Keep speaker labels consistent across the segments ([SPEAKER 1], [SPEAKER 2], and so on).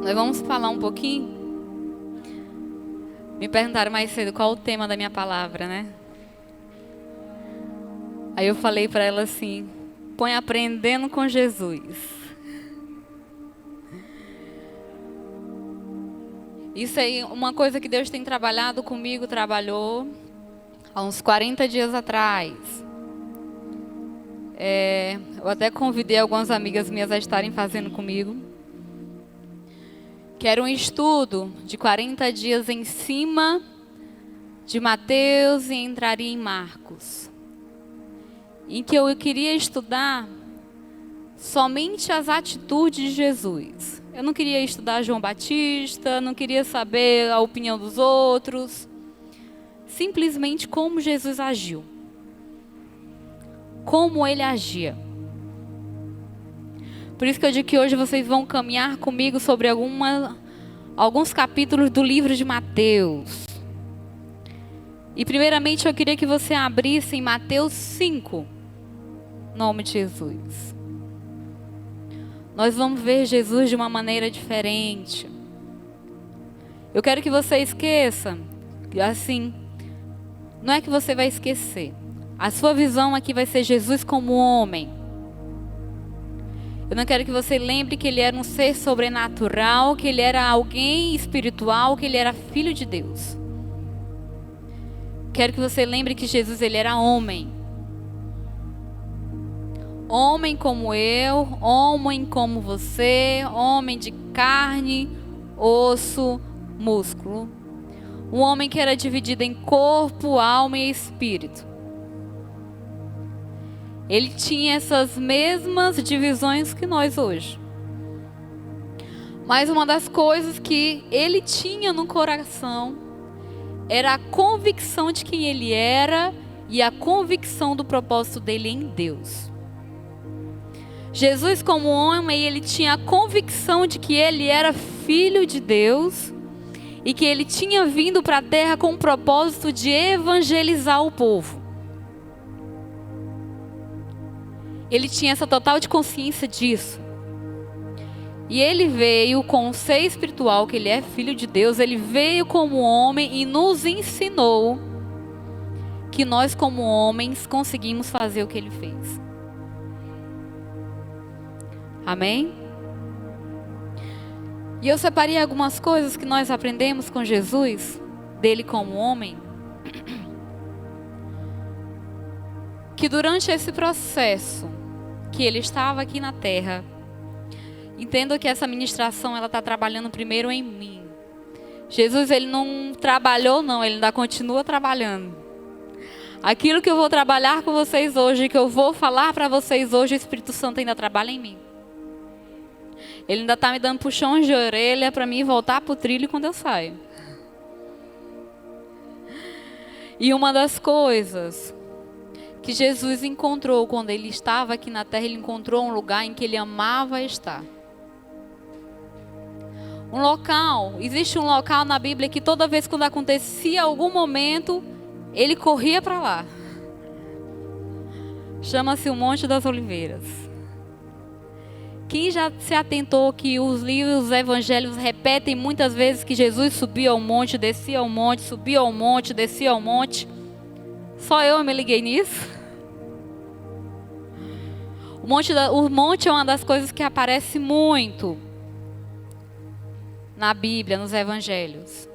[SPEAKER 1] Nós vamos falar um pouquinho. Me perguntaram mais cedo qual o tema da minha palavra, né? Aí eu falei para ela assim: põe aprendendo com Jesus. Isso aí, uma coisa que Deus tem trabalhado comigo, trabalhou há uns 40 dias atrás. Eu até convidei algumas amigas minhas a estarem fazendo comigo. Que era um estudo de 40 dias em cima de Mateus e entraria em Marcos. Em que eu queria estudar somente as atitudes de Jesus. Eu não queria estudar João Batista, não queria saber a opinião dos outros. Simplesmente como Jesus agiu. Como ele agia. Por isso que eu digo que hoje vocês vão caminhar comigo sobre alguns capítulos do livro de Mateus. E primeiramente eu queria que você abrisse em Mateus 5. Em nome de Jesus. Nós vamos ver Jesus de uma maneira diferente. Eu quero que você esqueça, assim, não é que você vai esquecer. A sua visão aqui vai ser Jesus como homem. Eu não quero que você lembre que ele era um ser sobrenatural, que ele era alguém espiritual, que ele era filho de Deus. Quero que você lembre que Jesus, ele era homem. Homem como eu, homem como você, homem de carne, osso, músculo. Um homem que era dividido em corpo, alma e espírito. Ele tinha essas mesmas divisões que nós hoje. Mas uma das coisas que ele tinha no coração era a convicção de quem ele era e a convicção do propósito dele em Deus. Jesus como homem, ele tinha a convicção de que ele era filho de Deus e que ele tinha vindo para a terra com o propósito de evangelizar o povo. Ele tinha essa total de consciência disso. E ele veio com o ser espiritual, que ele é filho de Deus. Ele veio como homem e nos ensinou que nós como homens conseguimos fazer o que ele fez. Amém? E eu separei algumas coisas que nós aprendemos com Jesus, dele como homem. Que durante esse processo que ele estava aqui na terra, entendo que essa ministração ela está trabalhando primeiro em mim. Jesus, ele não trabalhou não, ele ainda continua trabalhando. Aquilo que eu vou trabalhar com vocês hoje, que eu vou falar para vocês hoje, o Espírito Santo ainda trabalha em mim. Ele ainda está me dando puxões de orelha para mim voltar para o trilho quando eu saio. E uma das coisas que Jesus encontrou quando ele estava aqui na terra, ele encontrou um lugar em que ele amava estar. Um local, existe um local na Bíblia que toda vez quando acontecia algum momento, ele corria para lá. Chama-se o Monte das Oliveiras. Quem já se atentou que os livros os evangelhos repetem muitas vezes que Jesus subia ao monte, descia ao monte, subia ao monte, descia ao monte? Só eu me liguei nisso. O monte é uma das coisas que aparece muito na Bíblia, nos evangelhos.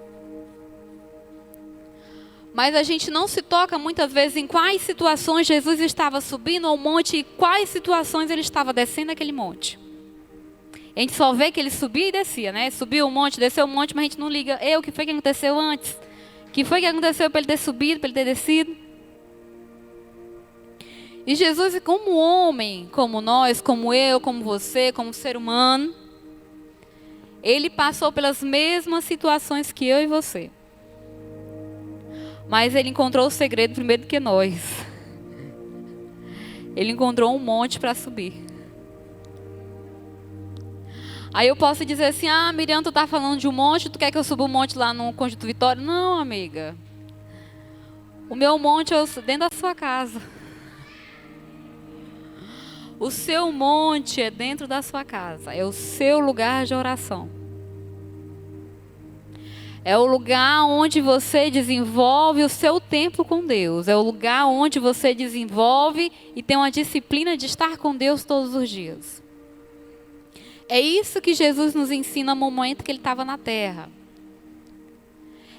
[SPEAKER 1] Mas a gente não se toca muitas vezes em quais situações Jesus estava subindo ao monte e quais situações ele estava descendo aquele monte. A gente só vê que ele subia e descia, né? Subiu o monte, desceu o monte, mas a gente não liga. O que foi que aconteceu antes? O que foi que aconteceu para ele ter subido, para ele ter descido? E Jesus, como homem, como nós, como eu, como você, como ser humano, ele passou pelas mesmas situações que eu e você. Mas ele encontrou o segredo primeiro do que nós. Ele encontrou um monte para subir. Aí eu posso dizer assim, Miriam, tu tá falando de um monte, tu quer que eu suba um monte lá no Conjunto Vitória? Não, amiga. O meu monte é dentro da sua casa. O seu monte é dentro da sua casa. É o seu lugar de oração. É o lugar onde você desenvolve o seu tempo com Deus. É o lugar onde você desenvolve e tem uma disciplina de estar com Deus todos os dias. É isso que Jesus nos ensina no momento que ele estava na terra.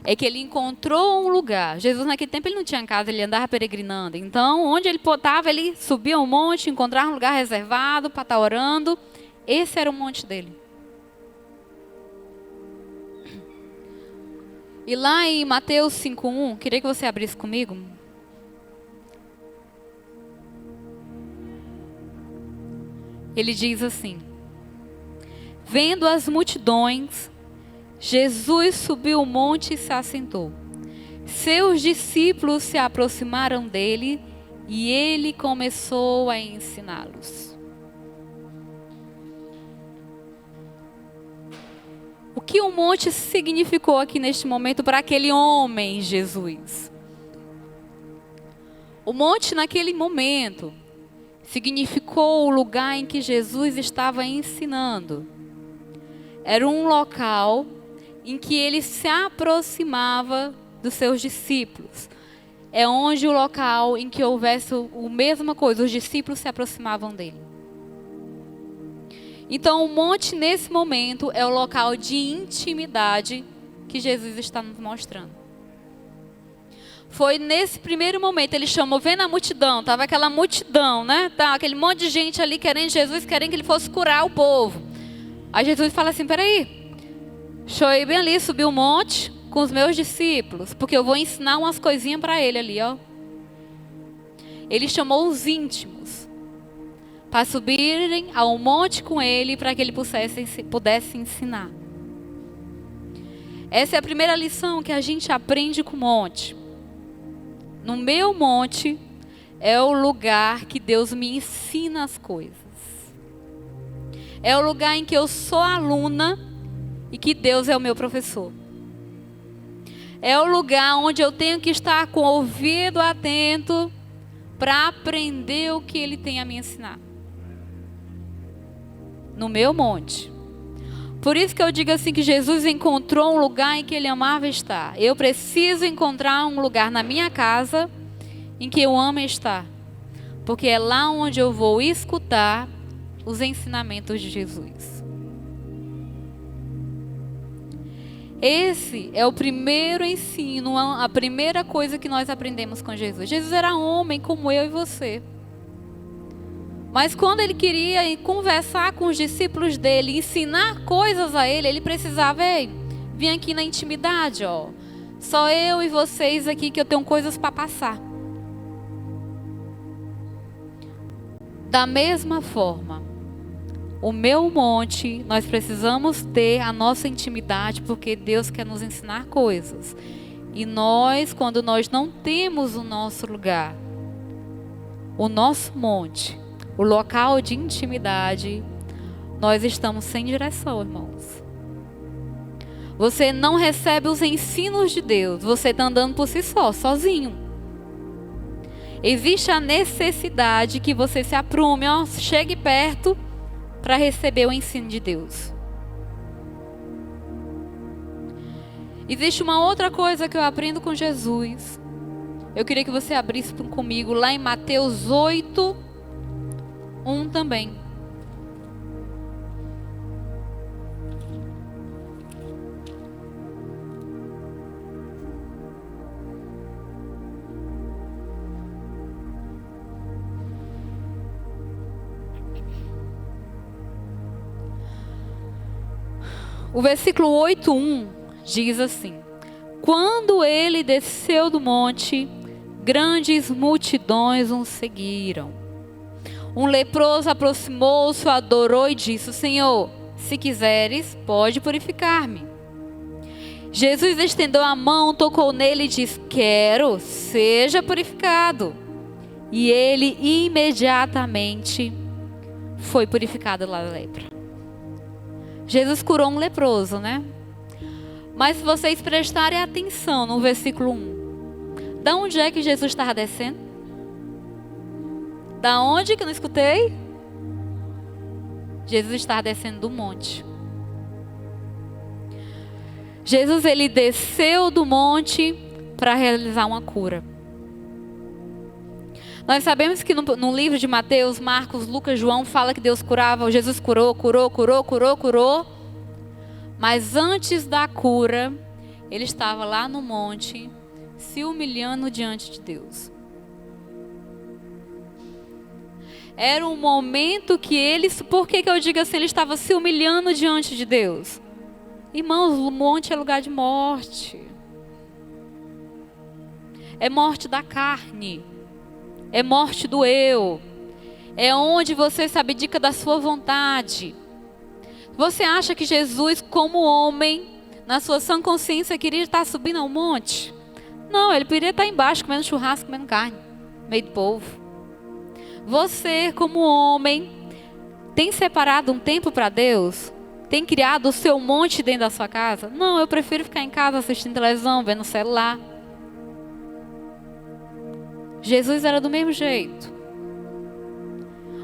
[SPEAKER 1] É que ele encontrou um lugar. Jesus naquele tempo ele não tinha casa, ele andava peregrinando. Então, onde ele estava, ele subia um monte, encontrava um lugar reservado para estar orando. Esse era o monte dele. E lá em Mateus 5:1, queria que você abrisse comigo. Ele diz assim: vendo as multidões, Jesus subiu o monte e se assentou. Seus discípulos se aproximaram dele e ele começou a ensiná-los. O que o monte significou aqui neste momento para aquele homem, Jesus? O monte naquele momento significou o lugar em que Jesus estava ensinando. Era um local em que ele se aproximava dos seus discípulos. É onde o local em que houvesse a mesma coisa, os discípulos se aproximavam dele. Então o monte nesse momento é o local de intimidade que Jesus está nos mostrando. Foi nesse primeiro momento, ele chamou, vendo a multidão, estava aquela multidão, né? Tá, aquele monte de gente ali querendo Jesus, querendo que ele fosse curar o povo. Aí Jesus fala assim, peraí, deixa eu ir bem ali, subir o monte com os meus discípulos, porque eu vou ensinar umas coisinhas para ele ali, ó. Ele chamou os íntimos para subirem ao monte com ele, para que ele pudesse ensinar. Essa é a primeira lição que a gente aprende com o monte. No meu monte é o lugar que Deus me ensina as coisas. É o lugar em que eu sou aluna e que Deus é o meu professor. É o lugar onde eu tenho que estar com o ouvido atento para aprender o que Ele tem a me ensinar. No meu monte. Por isso que eu digo assim que Jesus encontrou um lugar em que Ele amava estar. Eu preciso encontrar um lugar na minha casa em que eu amo estar. Porque é lá onde eu vou escutar os ensinamentos de Jesus. Esse é o primeiro ensino, a primeira coisa que nós aprendemos com Jesus. Jesus era homem como eu e você. Mas quando ele queria conversar com os discípulos dele, ensinar coisas a ele, ele precisava vir aqui na intimidade, ó. Só eu e vocês aqui que eu tenho coisas para passar. Da mesma forma, o meu monte, nós precisamos ter a nossa intimidade, porque Deus quer nos ensinar coisas. E nós, quando nós não temos o nosso lugar, o nosso monte, o local de intimidade, nós estamos sem direção, irmãos. Você não recebe os ensinos de Deus, você está andando por si só, sozinho. Existe a necessidade que você se aprume, ó, chegue perto para receber o ensino de Deus. Existe uma outra coisa que eu aprendo com Jesus. Eu queria que você abrisse comigo lá em Mateus 8:1 também. O versículo 8:1 diz assim: quando ele desceu do monte, grandes multidões o seguiram. Um leproso aproximou-se, o adorou e disse: Senhor, se quiseres, pode purificar-me. Jesus estendeu a mão, tocou nele e disse: quero, seja purificado. E ele imediatamente foi purificado da lepra. Jesus curou um leproso, né? Mas se vocês prestarem atenção no versículo 1, da onde é que Jesus estava descendo? Da onde que eu não escutei? Jesus estava descendo do monte. Jesus, ele desceu do monte para realizar uma cura. Nós sabemos que no livro de Mateus, Marcos, Lucas, João fala que Deus curava, Jesus curou. Mas antes da cura, ele estava lá no monte, se humilhando diante de Deus. Era um momento que ele, por que eu digo assim, ele estava se humilhando diante de Deus? Irmãos, o monte é lugar de morte. É morte da carne. É morte do eu. É onde você se abdica da sua vontade. Você acha que Jesus, como homem, na sua sã consciência, queria estar subindo ao monte? Não, ele poderia estar embaixo, comendo churrasco, comendo carne, no meio do povo. Você, como homem, tem separado um tempo para Deus? Tem criado o seu monte dentro da sua casa? Não, eu prefiro ficar em casa assistindo televisão, vendo celular. Jesus era do mesmo jeito.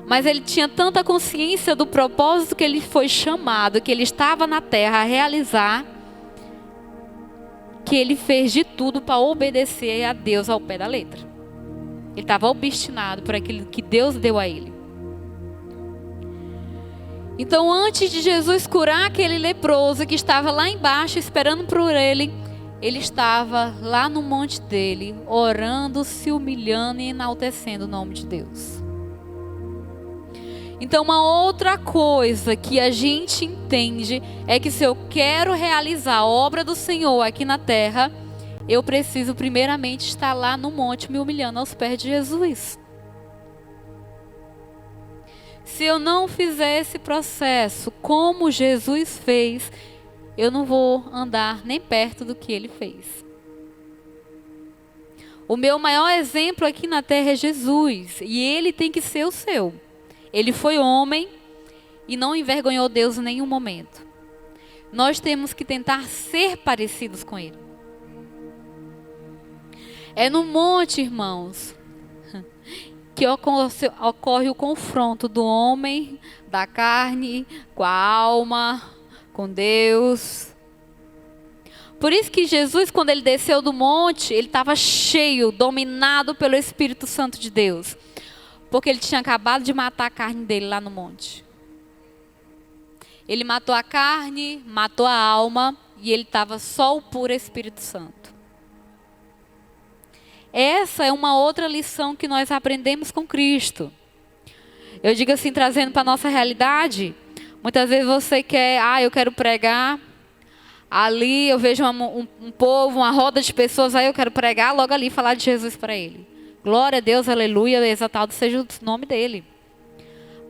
[SPEAKER 1] Mas ele tinha tanta consciência do propósito que ele foi chamado, que ele estava na terra a realizar, que ele fez de tudo para obedecer a Deus ao pé da letra. Ele estava obstinado por aquilo que Deus deu a ele. Então, antes de Jesus curar aquele leproso que estava lá embaixo esperando por ele, ele estava lá no monte dele, orando, se humilhando e enaltecendo o nome de Deus. Então, uma outra coisa que a gente entende é que se eu quero realizar a obra do Senhor aqui na terra, eu preciso primeiramente estar lá no monte me humilhando aos pés de Jesus. Se eu não fizer esse processo como Jesus fez, eu não vou andar nem perto do que ele fez. O meu maior exemplo aqui na terra é Jesus, e ele tem que ser o seu. Ele foi homem e não envergonhou Deus em nenhum momento. Nós temos que tentar ser parecidos com ele. É no monte, irmãos, que ocorre o confronto do homem, da carne, com a alma, com Deus. Por isso que Jesus, quando ele desceu do monte, ele estava cheio, dominado pelo Espírito Santo de Deus. Porque ele tinha acabado de matar a carne dele lá no monte. Ele matou a carne, matou a alma, e ele estava só o puro Espírito Santo. Essa é uma outra lição que nós aprendemos com Cristo. Eu digo assim, trazendo para a nossa realidade, muitas vezes você quer, eu quero pregar, ali eu vejo um povo, uma roda de pessoas, aí eu quero pregar, logo ali falar de Jesus para ele. Glória a Deus, aleluia, exaltado seja o nome dele.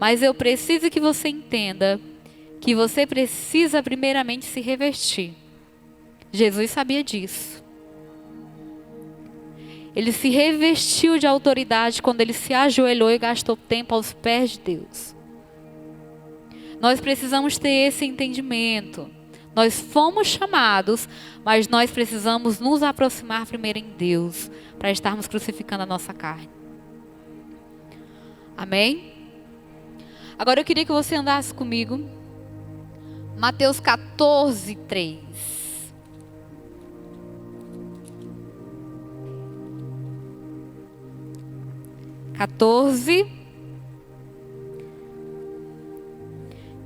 [SPEAKER 1] Mas eu preciso que você entenda que você precisa primeiramente se revestir. Jesus sabia disso. Ele se revestiu de autoridade quando ele se ajoelhou e gastou tempo aos pés de Deus. Nós precisamos ter esse entendimento. Nós fomos chamados, mas nós precisamos nos aproximar primeiro em Deus, para estarmos crucificando a nossa carne. Amém? Agora eu queria que você andasse comigo. Mateus 14, 3.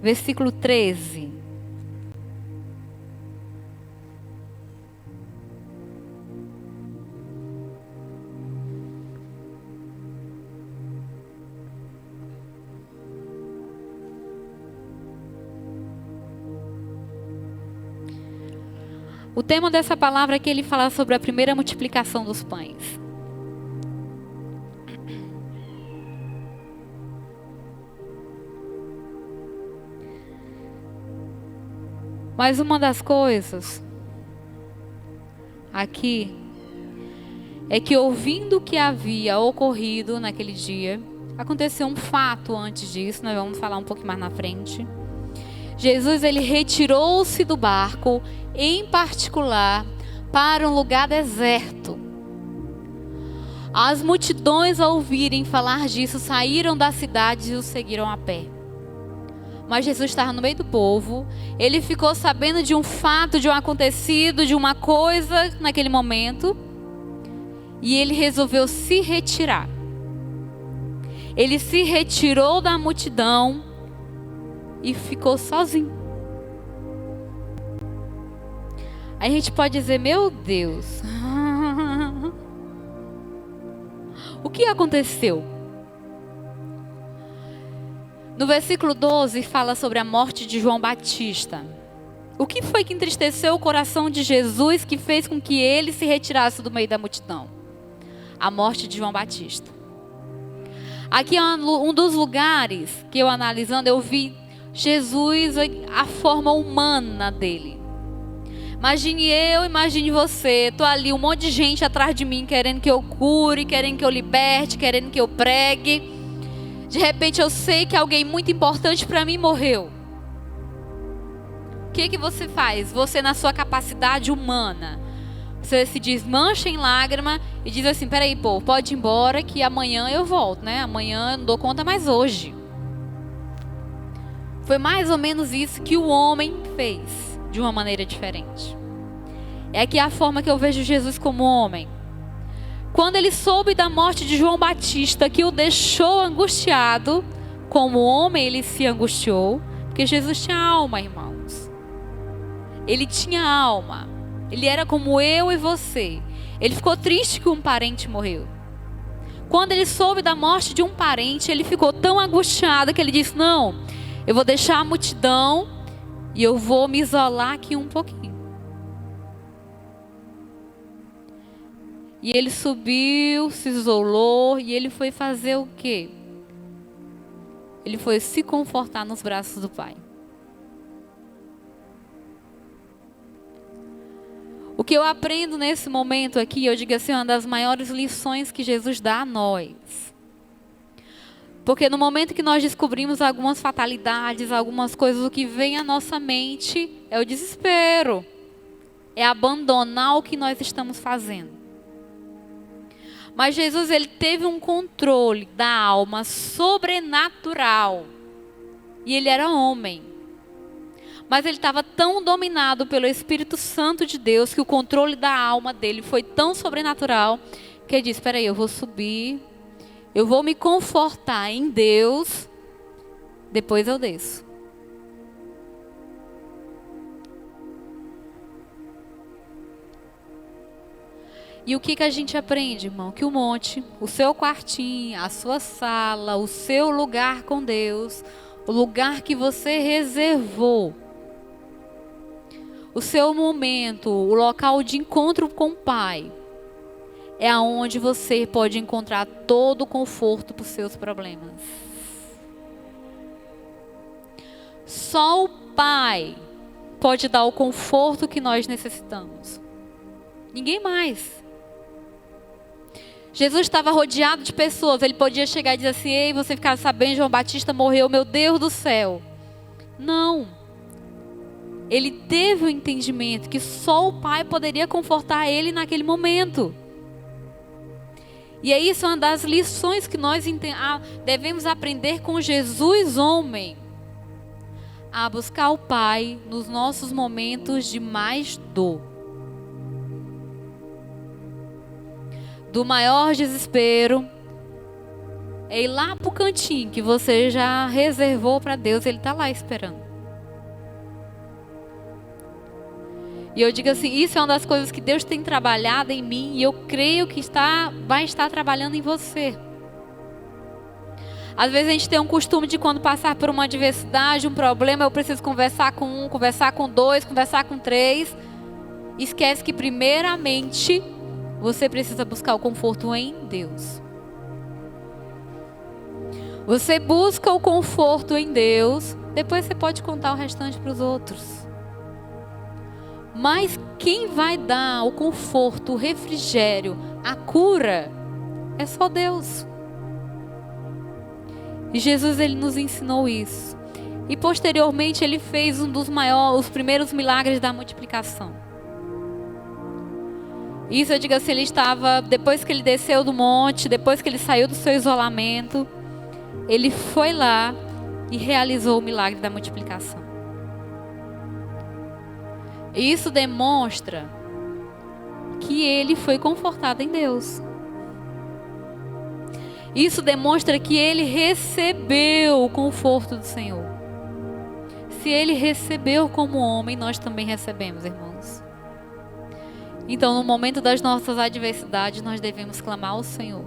[SPEAKER 1] Versículo 13. O tema dessa palavra é que ele fala sobre a primeira multiplicação dos pães. Mas uma das coisas aqui é que, ouvindo o que havia ocorrido naquele dia, aconteceu um fato antes disso, nós vamos falar um pouco mais na frente. Jesus, ele retirou-se do barco, em particular, para um lugar deserto. As multidões, ao ouvirem falar disso, saíram da cidade e o seguiram a pé. Mas Jesus estava no meio do povo. Ele ficou sabendo de um fato, de um acontecido, de uma coisa naquele momento. E ele resolveu se retirar. Ele se retirou da multidão e ficou sozinho. Aí a gente pode dizer, meu Deus, o que aconteceu? No versículo 12 fala sobre a morte de João Batista. O que foi que entristeceu o coração de Jesus que fez com que ele se retirasse do meio da multidão? A morte de João Batista. Aqui é um dos lugares que eu analisando, eu vi Jesus, a forma humana dele. Imagine você, estou ali, um monte de gente atrás de mim, querendo que eu cure, querendo que eu liberte, querendo que eu pregue. De repente eu sei que alguém muito importante para mim morreu. O que você faz? Você, na sua capacidade humana, você se desmancha em lágrima e diz assim, peraí, pô, pode ir embora que amanhã eu volto, né? Amanhã eu não dou conta mais hoje. Foi mais ou menos isso que o homem fez, de uma maneira diferente. É aqui a forma que eu vejo Jesus como homem. Quando ele soube da morte de João Batista, que o deixou angustiado, como homem ele se angustiou, porque Jesus tinha alma, irmãos. Ele tinha alma. Ele era como eu e você. Ele ficou triste que um parente morreu. Quando ele soube da morte de um parente, ele ficou tão angustiado que ele disse, não, eu vou deixar a multidão e eu vou me isolar aqui um pouquinho. E ele subiu, se isolou e ele foi fazer o quê? Ele foi se confortar nos braços do Pai. O que eu aprendo nesse momento aqui, eu digo assim, uma das maiores lições que Jesus dá a nós. Porque no momento que nós descobrimos algumas fatalidades, algumas coisas, o que vem à nossa mente é o desespero. É abandonar o que nós estamos fazendo. Mas Jesus, ele teve um controle da alma sobrenatural. E ele era homem. Mas ele estava tão dominado pelo Espírito Santo de Deus que o controle da alma dele foi tão sobrenatural que ele disse, espera aí, eu vou subir, eu vou me confortar em Deus, depois eu desço. E o que a gente aprende, irmão? Que o monte, o seu quartinho, a sua sala, o seu lugar com Deus, o lugar que você reservou, o seu momento, o local de encontro com o Pai, é aonde você pode encontrar todo o conforto para os seus problemas. Só o Pai pode dar o conforto que nós necessitamos. Ninguém mais. Jesus estava rodeado de pessoas. Ele podia chegar e dizer assim, ei, você ficar sabendo, João Batista morreu, meu Deus do céu. Não. Ele teve o entendimento que só o Pai poderia confortar ele naquele momento. E é isso uma das lições que nós devemos aprender com Jesus, homem. A buscar o Pai nos nossos momentos de mais dor. Do maior desespero, é ir lá para o cantinho que você já reservou para Deus, Ele está lá esperando. E eu digo assim, isso é uma das coisas que Deus tem trabalhado em mim e eu creio que vai estar trabalhando em você. Às vezes a gente tem um costume de quando passar por uma adversidade, um problema, eu preciso conversar com um, conversar com dois, conversar com três. Esquece que primeiramente você precisa buscar o conforto em Deus. Você busca o conforto em Deus, depois você pode contar o restante para os outros. Mas quem vai dar o conforto, o refrigério, a cura, é só Deus. E Jesus, ele nos ensinou isso. E posteriormente ele fez os primeiros milagres da multiplicação. Isso eu digo assim, ele estava, depois que ele desceu do monte, depois que ele saiu do seu isolamento, ele foi lá e realizou o milagre da multiplicação. E isso demonstra que ele foi confortado em Deus. Isso demonstra que ele recebeu o conforto do Senhor. Se ele recebeu como homem, nós também recebemos, irmãos. Então, no momento das nossas adversidades, nós devemos clamar ao Senhor.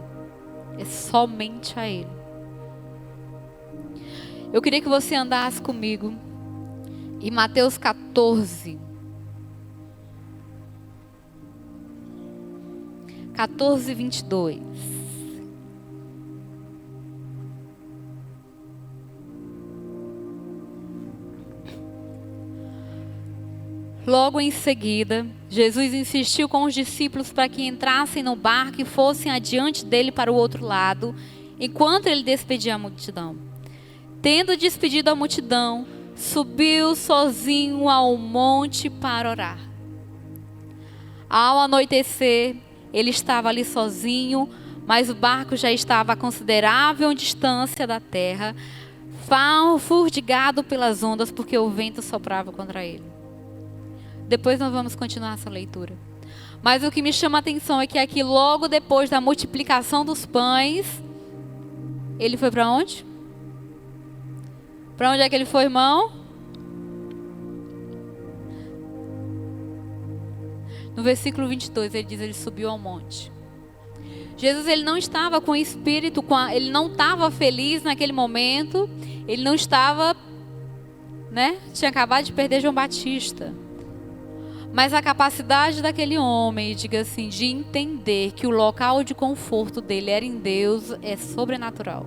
[SPEAKER 1] É somente a Ele. Eu queria que você andasse comigo em Mateus 14. 14, 22. Logo em seguida, Jesus insistiu com os discípulos para que entrassem no barco e fossem adiante dele para o outro lado, enquanto ele despedia a multidão. Tendo despedido a multidão, subiu sozinho ao monte para orar. Ao anoitecer, ele estava ali sozinho, mas o barco já estava a considerável distância da terra, furtigado pelas ondas, porque o vento soprava contra ele. Depois nós vamos continuar essa leitura. Mas o que me chama a atenção é que aqui, logo depois da multiplicação dos pães, ele foi para onde? Para onde é que ele foi, irmão? No versículo 22, ele diz, ele subiu ao monte. Jesus, ele não estava com o espírito, ele não estava feliz naquele momento, ele não estava, tinha acabado de perder João Batista. Mas a capacidade daquele homem, diga assim, de entender que o local de conforto dele era em Deus, é sobrenatural.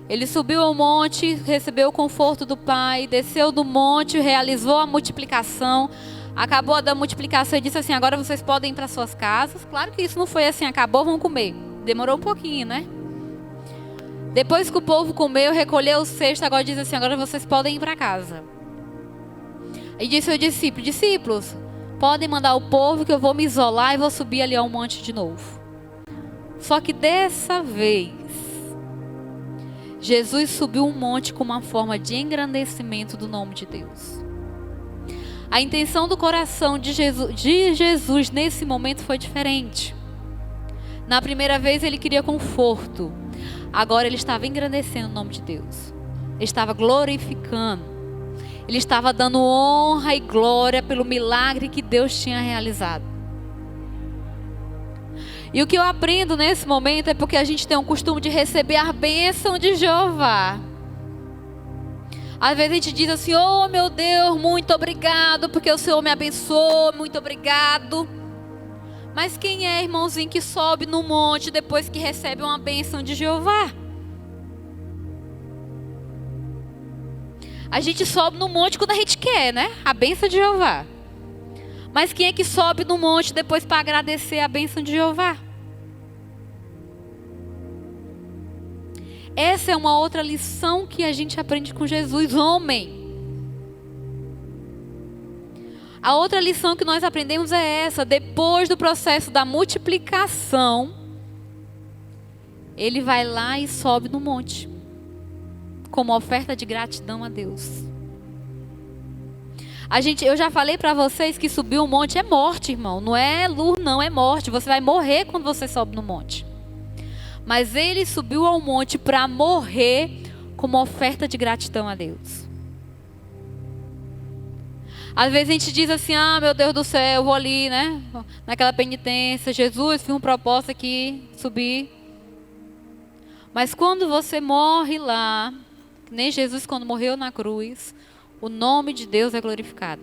[SPEAKER 1] Ele subiu ao monte, recebeu o conforto do Pai, desceu do monte, realizou a multiplicação, acabou da multiplicação e disse assim, agora vocês podem ir para suas casas. Claro que isso não foi assim, acabou, vão comer. Demorou um pouquinho, né? Depois que o povo comeu, recolheu o cesto, agora diz assim, agora vocês podem ir para casa. E disse ao discípulo, discípulos, podem mandar o povo que eu vou me isolar e vou subir ali ao monte de novo. Só que dessa vez, Jesus subiu um monte com uma forma de engrandecimento do nome de Deus. A intenção do coração de Jesus nesse momento foi diferente. Na primeira vez ele queria conforto. Agora ele estava engrandecendo o nome de Deus. Ele estava glorificando. Ele estava dando honra e glória pelo milagre que Deus tinha realizado. E o que eu aprendo nesse momento é porque a gente tem um costume de receber a bênção de Jeová. Às vezes a gente diz assim, oh meu Deus, muito obrigado, porque o Senhor me abençoou, muito obrigado. Mas quem é, irmãozinho, que sobe no monte depois que recebe uma bênção de Jeová? A gente sobe no monte quando a gente quer, né? A bênção de Jeová. Mas quem é que sobe no monte depois para agradecer a bênção de Jeová? Essa é uma outra lição que a gente aprende com Jesus, homem. A outra lição que nós aprendemos é essa. Depois do processo da multiplicação, ele vai lá e sobe no monte, como oferta de gratidão a Deus. Eu já falei para vocês que subir um monte é morte, irmão. Não é luz, não, é morte. Você vai morrer quando você sobe no monte. Mas ele subiu ao monte para morrer como oferta de gratidão a Deus. Às vezes a gente diz assim, ah, meu Deus do céu, eu vou ali, naquela penitência, Jesus, fiz um propósito aqui, subir. Mas quando você morre lá, nem Jesus quando morreu na cruz, o nome de Deus é glorificado.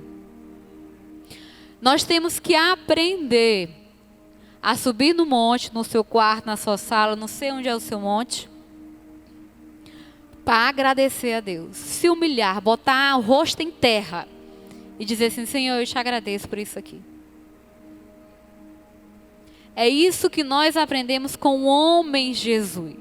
[SPEAKER 1] Nós temos que aprender a subir no monte, no seu quarto, na sua sala, não sei onde é o seu monte, para agradecer a Deus. Se humilhar, botar o rosto em terra e dizer assim, Senhor, eu te agradeço por isso aqui. É isso que nós aprendemos com o homem Jesus.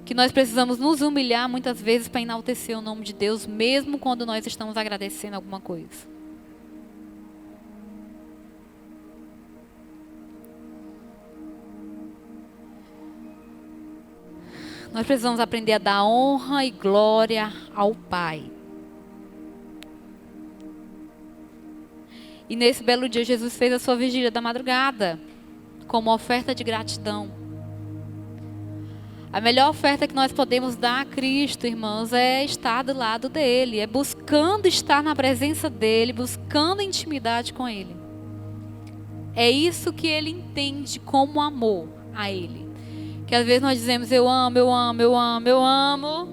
[SPEAKER 1] Que nós precisamos nos humilhar muitas vezes para enaltecer o nome de Deus, mesmo quando nós estamos agradecendo alguma coisa. Nós precisamos aprender a dar honra e glória ao Pai. E nesse belo dia, Jesus fez a sua vigília da madrugada, como oferta de gratidão. A melhor oferta que nós podemos dar a Cristo, irmãos, é estar do lado dEle, é buscando estar na presença dEle, buscando intimidade com Ele. É isso que Ele entende como amor a Ele. Que às vezes nós dizemos, eu amo, eu amo, eu amo, eu amo,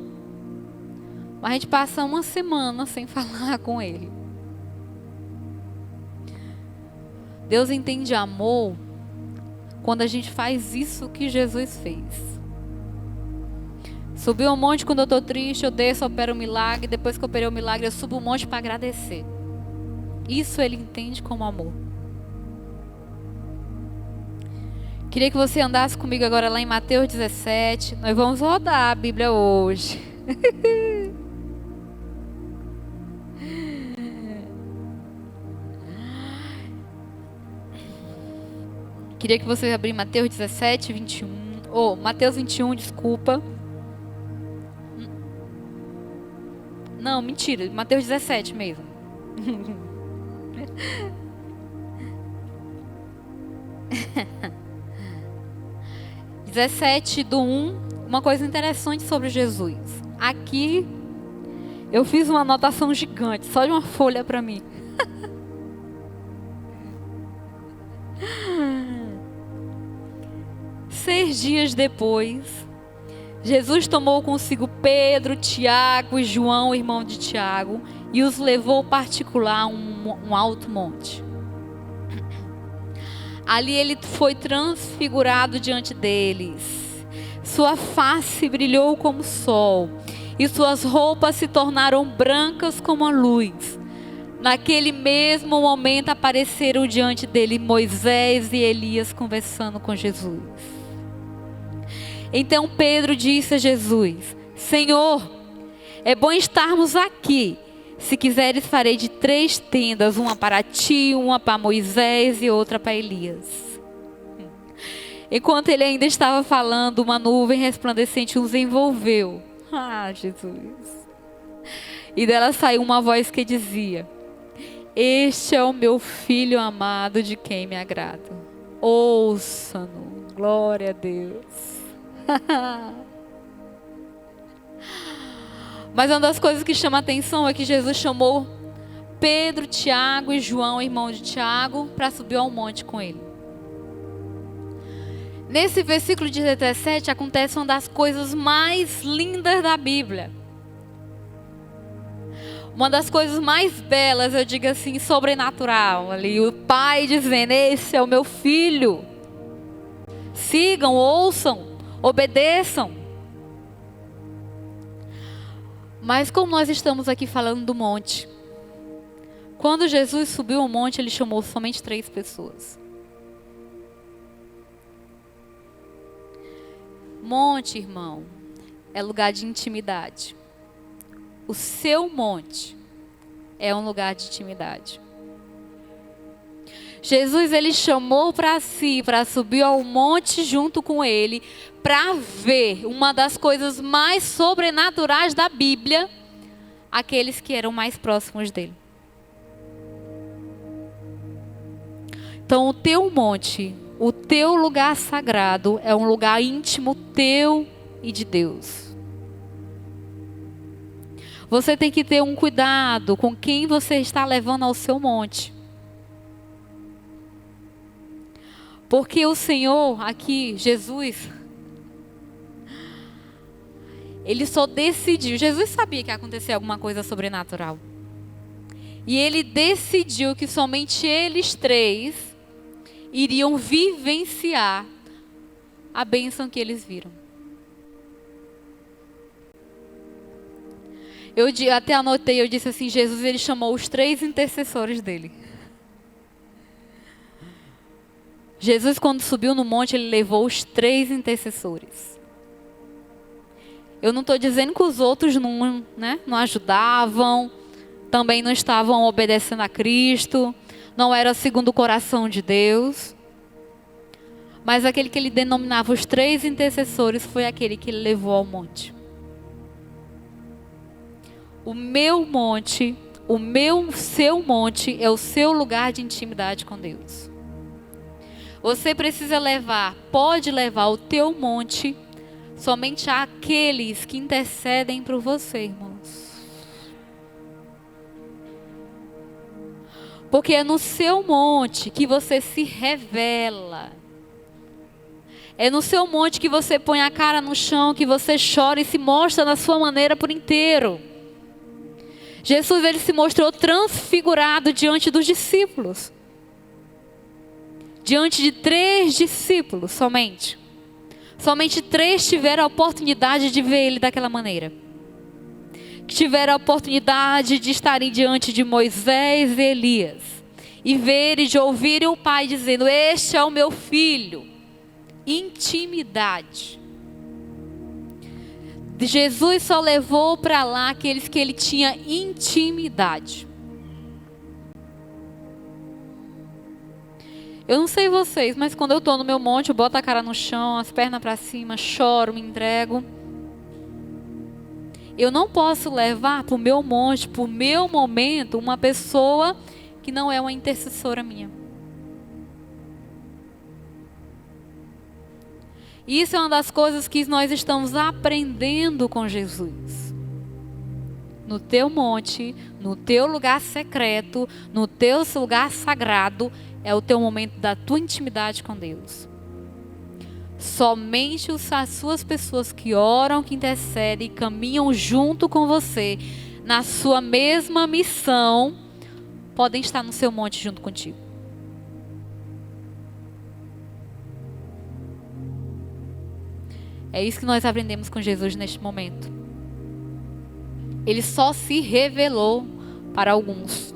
[SPEAKER 1] mas a gente passa uma semana sem falar com Ele. Deus entende amor quando a gente faz isso que Jesus fez. Subi um monte quando eu estou triste, eu desço, opero um milagre. Depois que eu operei o milagre, eu subo um monte para agradecer. Isso Ele entende como amor. Queria que você andasse comigo agora lá em Mateus 17. Nós vamos rodar a Bíblia hoje. Queria que você abrisse Mateus 17, 21. Mateus 21, desculpa. Não, mentira. Mateus 17 mesmo. 17 do 1. Uma coisa interessante sobre Jesus. Aqui eu fiz uma anotação gigante, só de uma folha para mim. Seis dias depois, Jesus tomou consigo Pedro, Tiago e João, irmão de Tiago, e os levou particular a um alto monte. Ali ele foi transfigurado diante deles. Sua face brilhou como o sol, e suas roupas se tornaram brancas como a luz. Naquele mesmo momento apareceram diante dele Moisés e Elias conversando com Jesus. Então Pedro disse a Jesus: Senhor, é bom estarmos aqui. Se quiseres, farei de 3 tendas, uma para ti, uma para Moisés e outra para Elias. Enquanto ele ainda estava falando, uma nuvem resplandecente os envolveu. Ah, Jesus! E dela saiu uma voz que dizia: Este é o meu filho amado, de quem me agrado. Ouça-no. Glória a Deus. Mas uma das coisas que chama a atenção é que Jesus chamou Pedro, Tiago e João, irmão de Tiago, para subir ao monte com ele. Nesse versículo 17 acontece uma das coisas mais lindas da Bíblia. Uma das coisas mais belas, eu digo assim, sobrenatural. Ali, o Pai dizendo: Esse é o meu filho. Sigam, ouçam, obedeçam. Mas como nós estamos aqui falando do monte, quando Jesus subiu ao monte, ele chamou somente 3 pessoas. Monte, irmão, é lugar de intimidade. O seu monte é um lugar de intimidade. Jesus, ele chamou para si, para subir ao monte junto com ele, para ver uma das coisas mais sobrenaturais da Bíblia, aqueles que eram mais próximos dele. Então o teu monte, o teu lugar sagrado é um lugar íntimo teu e de Deus. Você tem que ter um cuidado com quem você está levando ao seu monte. Porque o Senhor aqui, Jesus, ele só decidiu. Jesus sabia que ia acontecer alguma coisa sobrenatural. E ele decidiu que somente eles 3 iriam vivenciar a bênção que eles viram. Eu até anotei, eu disse assim: Jesus, ele chamou os 3 intercessores dele. Jesus, quando subiu no monte, ele levou os 3 intercessores. Eu não estou dizendo que os outros não ajudavam, também não estavam obedecendo a Cristo, não era segundo o coração de Deus. Mas aquele que ele denominava os 3 intercessores foi aquele que ele levou ao monte. O meu monte, seu monte é o seu lugar de intimidade com Deus. Você precisa pode levar o teu monte somente àqueles que intercedem por você, irmãos. Porque é no seu monte que você se revela. É no seu monte que você põe a cara no chão, que você chora e se mostra da sua maneira por inteiro. Jesus, ele se mostrou transfigurado diante dos discípulos. Diante de 3 discípulos somente. Somente 3 tiveram a oportunidade de ver ele daquela maneira. Que tiveram a oportunidade de estarem diante de Moisés e Elias. E ver e de ouvirem o Pai dizendo: este é o meu filho. Intimidade. Jesus só levou para lá aqueles que ele tinha intimidade. Eu não sei vocês, mas quando eu estou no meu monte, eu boto a cara no chão, as pernas para cima, choro, me entrego. Eu não posso levar para o meu monte, para o meu momento, uma pessoa que não é uma intercessora minha. Isso é uma das coisas que nós estamos aprendendo com Jesus. No teu monte, no teu lugar secreto, no teu lugar sagrado, é o teu momento da tua intimidade com Deus. Somente as suas pessoas que oram, que intercedem, caminham junto com você, na sua mesma missão, podem estar no seu monte junto contigo. É isso que nós aprendemos com Jesus neste momento. Ele só se revelou para alguns.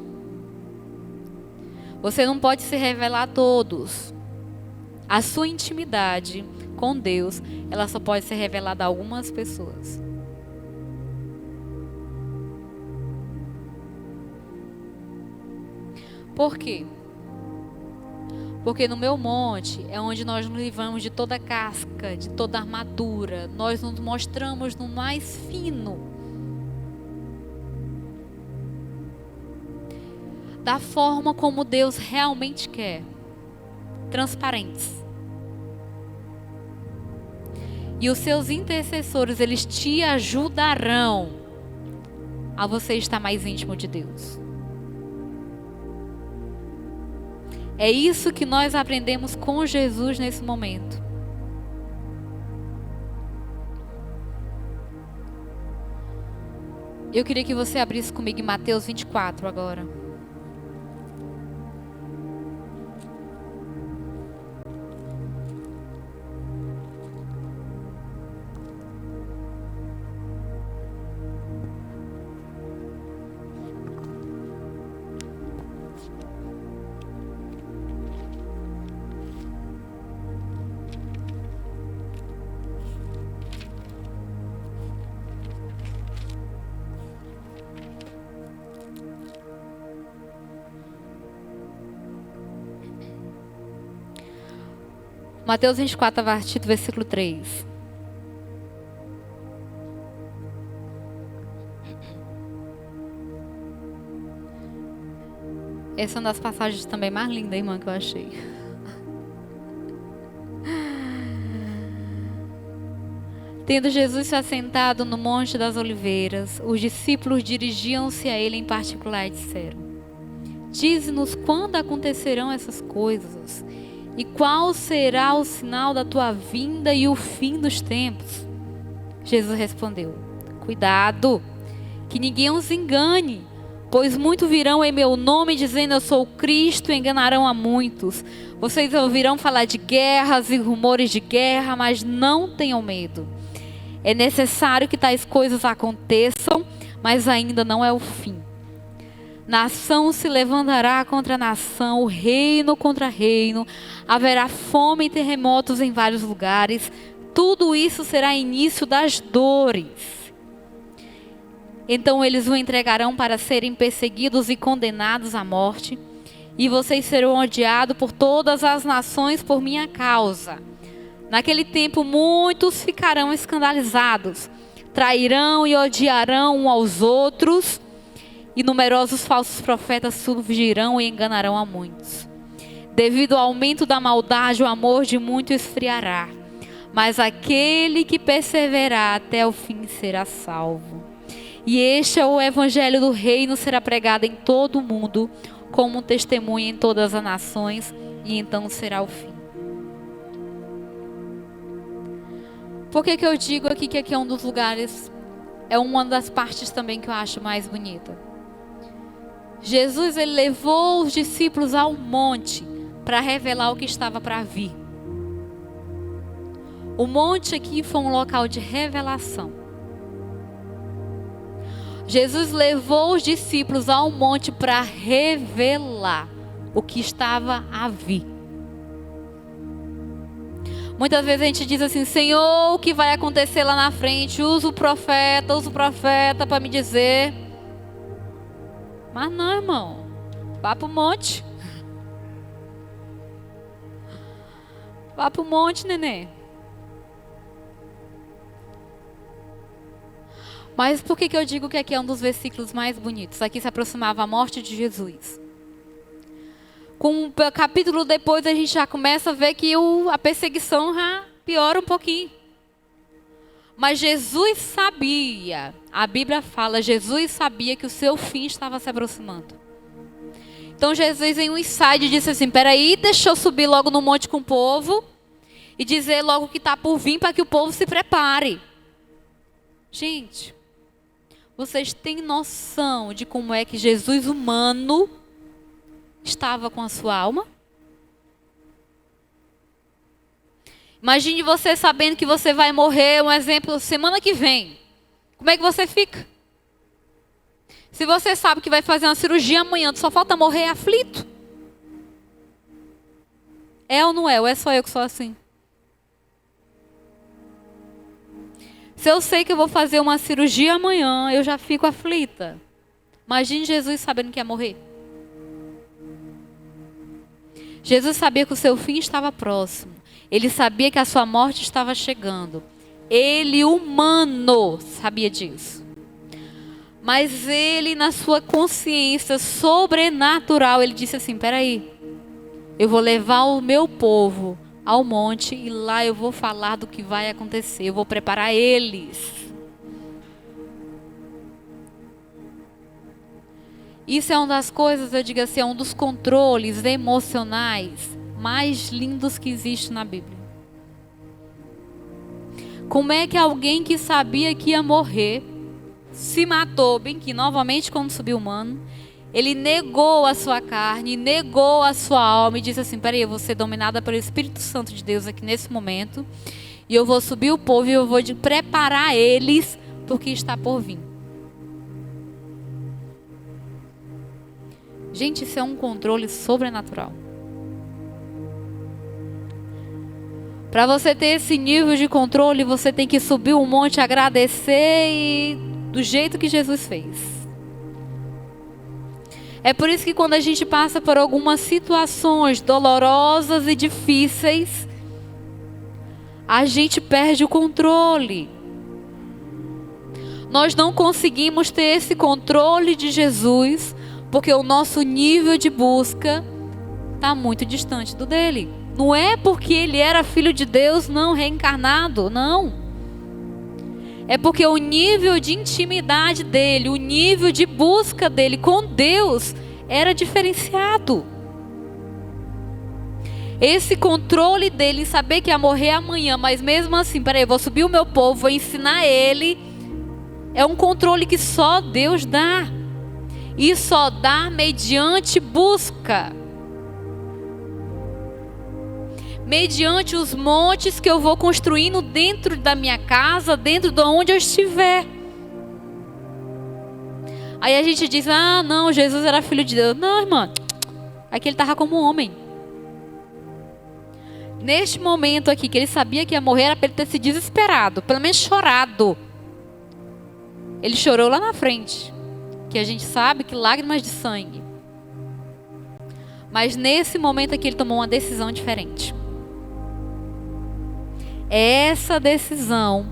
[SPEAKER 1] Você não pode se revelar a todos. A sua intimidade com Deus, ela só pode ser revelada a algumas pessoas. Por quê? Porque no meu monte é onde nós nos livramos de toda casca, de toda armadura. Nós nos mostramos no mais fino. Da forma como Deus realmente quer. Transparentes. E os seus intercessores, eles te ajudarão a você estar mais íntimo de Deus. É isso que nós aprendemos com Jesus nesse momento. Eu queria que você abrisse comigo em Mateus 24 agora. Mateus 24, a partir do versículo 3. Essa é uma das passagens também mais lindas, irmã, que eu achei. Tendo Jesus se assentado no Monte das Oliveiras, os discípulos dirigiam-se a ele em particular e disseram: dize-nos quando acontecerão essas coisas, e qual será o sinal da tua vinda e o fim dos tempos? Jesus respondeu: cuidado, que ninguém os engane, pois muitos virão em meu nome dizendo eu sou o Cristo e enganarão a muitos. Vocês ouvirão falar de guerras e rumores de guerra, mas não tenham medo. É necessário que tais coisas aconteçam, mas ainda não é o fim. Nação se levantará contra nação, reino contra reino, haverá fome e terremotos em vários lugares. Tudo isso será início das dores. Então eles o entregarão para serem perseguidos e condenados à morte, e vocês serão odiados por todas as nações por minha causa. Naquele tempo muitos ficarão escandalizados, trairão e odiarão uns aos outros, e numerosos falsos profetas surgirão e enganarão a muitos. Devido ao aumento da maldade, o amor de muitos esfriará, mas aquele que perseverar até o fim será salvo. E este é o evangelho do reino, será pregado em todo o mundo, como um testemunho em todas as nações, e então será o fim. Por que eu digo aqui que aqui é um dos lugares, é uma das partes também que eu acho mais bonita? Jesus, ele levou os discípulos ao monte para revelar o que estava para vir. O monte aqui foi um local de revelação. Jesus levou os discípulos ao monte para revelar o que estava a vir. Muitas vezes a gente diz assim: Senhor, o que vai acontecer lá na frente? Usa o profeta para me dizer. Mas não, irmão. Vá para o monte. Vá para o monte, neném. Mas por que eu digo que aqui é um dos versículos mais bonitos? Aqui se aproximava a morte de Jesus. Com um capítulo depois a gente já começa a ver que a perseguição já piora um pouquinho. Mas Jesus sabia, a Bíblia fala, Jesus sabia que o seu fim estava se aproximando. Então Jesus em um insight disse assim: peraí, deixa eu subir logo no monte com o povo e dizer logo o que está por vir para que o povo se prepare. Gente, vocês têm noção de como é que Jesus humano estava com a sua alma? Imagine você sabendo que você vai morrer, um exemplo, semana que vem. Como é que você fica? Se você sabe que vai fazer uma cirurgia amanhã, só falta morrer aflito. É ou não é? Ou é só eu que sou assim? Se eu sei que eu vou fazer uma cirurgia amanhã, eu já fico aflita. Imagine Jesus sabendo que ia morrer. Jesus sabia que o seu fim estava próximo. Ele sabia que a sua morte estava chegando. Ele, humano, sabia disso. Mas ele, na sua consciência sobrenatural, ele disse assim: peraí, eu vou levar o meu povo ao monte e lá eu vou falar do que vai acontecer. Eu vou preparar eles. Isso é uma das coisas, eu digo assim, é um dos controles emocionais mais lindos que existe na Bíblia. Como é que alguém que sabia que ia morrer se matou? Bem que novamente, quando subiu o humano, ele negou a sua carne, negou a sua alma e disse assim: peraí, eu vou ser dominada pelo Espírito Santo de Deus aqui nesse momento, e eu vou subir o povo e eu vou preparar eles para o que está por vir. Gente, isso é um controle sobrenatural. Para você ter esse nível de controle, você tem que subir um monte, agradecer e do jeito que Jesus fez. É por isso que quando a gente passa por algumas situações dolorosas e difíceis, a gente perde o controle. Nós não conseguimos ter esse controle de Jesus, porque o nosso nível de busca está muito distante do dele. Não é porque ele era filho de Deus, não, reencarnado, não. É porque o nível de intimidade dele, o nível de busca dele com Deus era diferenciado. Esse controle dele, saber que ia morrer amanhã, mas mesmo assim, peraí, vou subir o meu povo, vou ensinar ele, é um controle que só Deus dá. E só dá mediante busca. Mediante os montes que eu vou construindo dentro da minha casa, dentro de onde eu estiver. Aí a gente diz: ah, não, Jesus era filho de Deus. Não, irmã, aqui ele estava como homem. Neste momento aqui, que ele sabia que ia morrer, era para ele ter se desesperado, pelo menos chorado. Ele chorou lá na frente, que a gente sabe que lágrimas de sangue. Mas nesse momento aqui ele tomou uma decisão diferente. Essa decisão,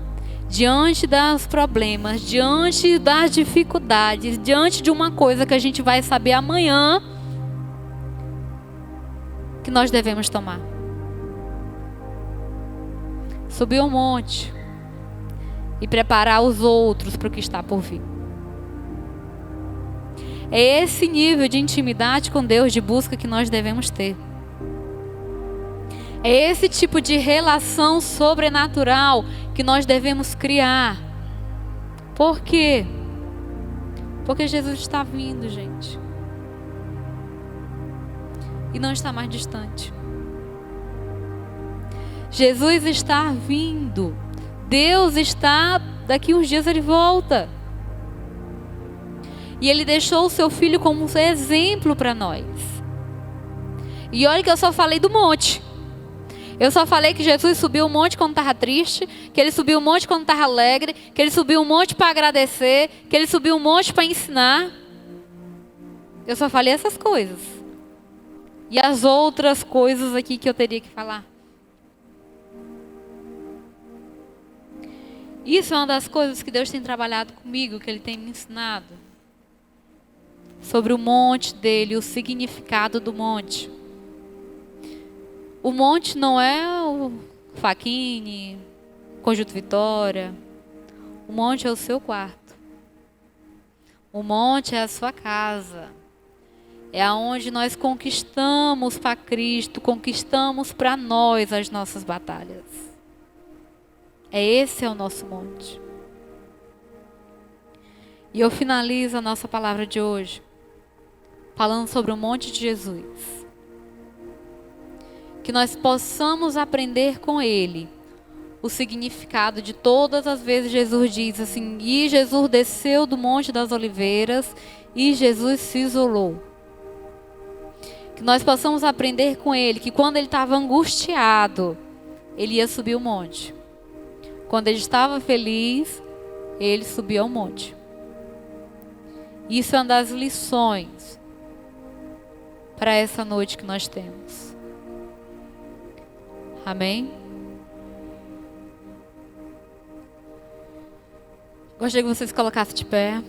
[SPEAKER 1] diante dos problemas, diante das dificuldades, diante de uma coisa que a gente vai saber amanhã, que nós devemos tomar. Subir um monte e preparar os outros para o que está por vir. É esse nível de intimidade com Deus, de busca que nós devemos ter. É esse tipo de relação sobrenatural que nós devemos criar. Por quê? Porque Jesus está vindo, gente. E não está mais distante. Jesus está vindo. Deus está, daqui uns dias ele volta. E ele deixou o seu filho como um exemplo para nós. E olha que eu só falei do monte. Eu só falei que Jesus subiu um monte quando estava triste, que ele subiu um monte quando estava alegre, que ele subiu um monte para agradecer, que ele subiu um monte para ensinar. Eu só falei essas coisas. E as outras coisas aqui que eu teria que falar. Isso é uma das coisas que Deus tem trabalhado comigo, que Ele tem me ensinado. Sobre o monte dele, o significado do monte. O monte não é o Faquini, Conjunto Vitória. O monte é o seu quarto. O monte é a sua casa. É aonde nós conquistamos para Cristo, conquistamos para nós as nossas batalhas. Esse é o nosso monte. E eu finalizo a nossa palavra de hoje falando sobre o monte de Jesus. Que nós possamos aprender com Ele o significado de todas as vezes Jesus diz assim, e Jesus desceu do Monte das Oliveiras e Jesus se isolou. Que nós possamos aprender com Ele que quando Ele estava angustiado, Ele ia subir o monte. Quando Ele estava feliz, Ele subia ao monte. Isso é uma das lições para essa noite que nós temos. Amém? Gostaria que vocês colocassem de pé.